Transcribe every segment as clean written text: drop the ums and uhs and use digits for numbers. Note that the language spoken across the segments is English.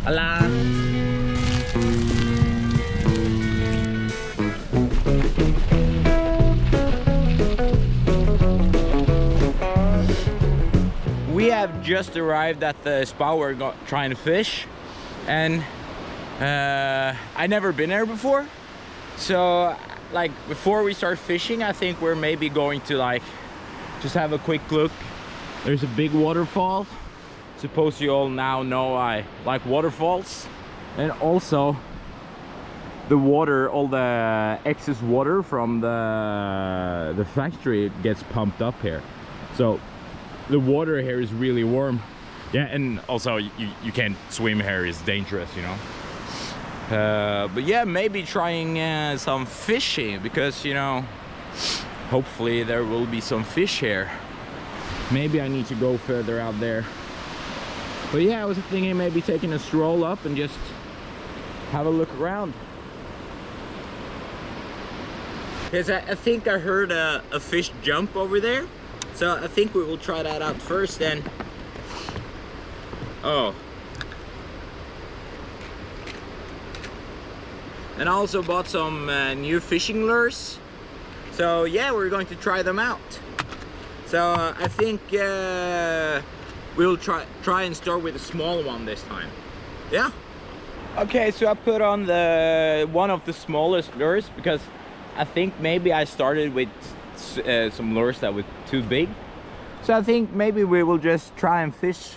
Hola. We have just arrived at the spot we're trying to fish, and I never been there before. So like before we start fishing, I think we're maybe going to like just have a quick look. There's a big waterfall. Suppose you all now know I like waterfalls. And also the water, all the excess water from the factory gets pumped up here. So the water here is really warm. Yeah, and also you can't swim here, it's dangerous, you know. But yeah, maybe trying some fishing, because you know, hopefully there will be some fish here. Maybe I need to go further out there. But yeah, I was thinking maybe taking a stroll up and just have a look around. Because I think I heard a fish jump over there. So I think we will try that out first then. Oh. And I also bought some new fishing lures. So yeah, we're going to try them out. So I think we'll try and start with a small one this time. Yeah. Okay, so I put on the one of the smallest lures because I think maybe I started with some lures that were too big. So I think maybe we will just try and fish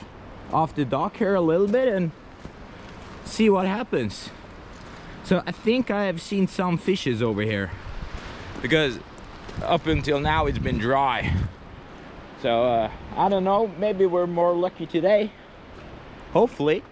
off the dock here a little bit and see what happens. So I think I have seen some fishes over here, because up until now it's been dry. So I don't know, maybe we're more lucky today. Hopefully.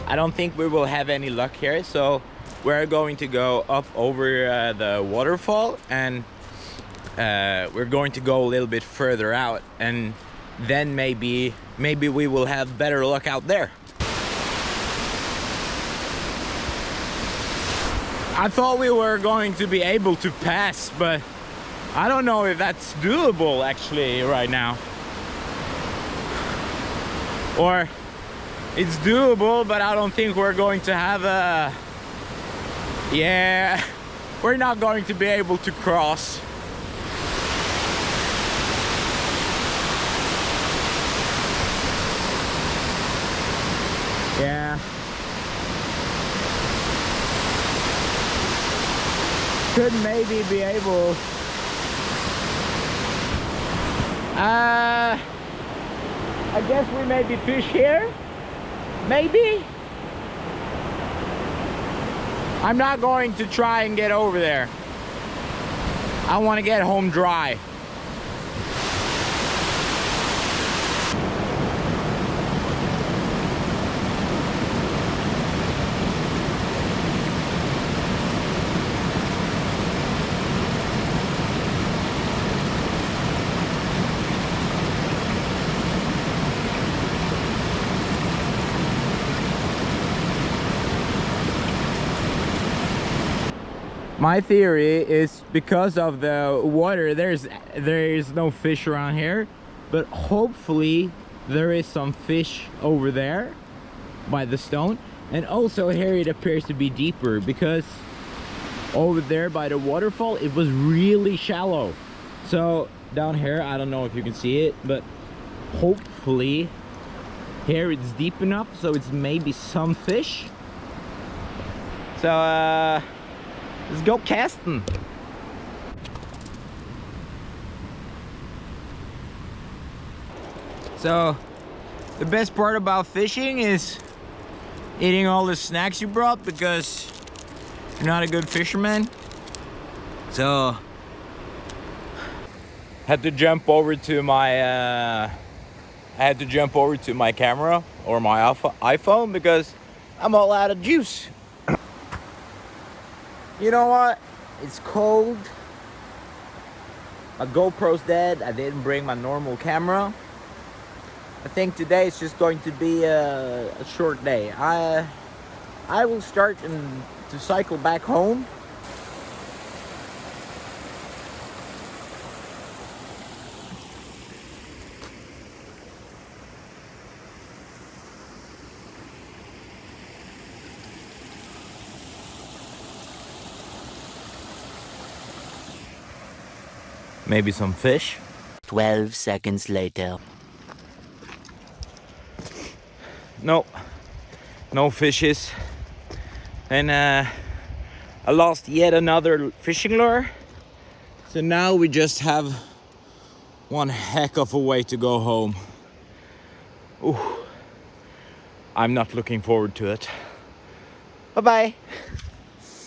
I don't think we will have any luck here, so we're going to go up over the waterfall, and we're going to go a little bit further out, and then maybe we will have better luck out there. I thought we were going to be able to pass, but I don't know if that's doable actually right now. Or it's doable, but I don't think we're going to have a... Yeah, we're not going to be able to cross. Yeah. Could maybe be able... I guess we maybe fish here. Maybe. I'm not going to try and get over there. I want to get home dry. My theory is because of the water, there is no fish around here, but hopefully there is some fish over there by the stone. And also here it appears to be deeper, because over there by the waterfall it was really shallow. So down here, I don't know if you can see it, but hopefully here it's deep enough so it's maybe some fish. So let's go casting. So the best part about fishing is eating all the snacks you brought, because you're not a good fisherman. So had to jump over to my camera or my iPhone because I'm all out of juice. You know what? It's cold. My GoPro's dead. I didn't bring my normal camera. I think today is just going to be a short day. I will start to cycle back home. Maybe some fish. 12 seconds later. No fishes. And I lost yet another fishing lure. So now we just have one heck of a way to go home. Ooh, I'm not looking forward to it. Bye-bye.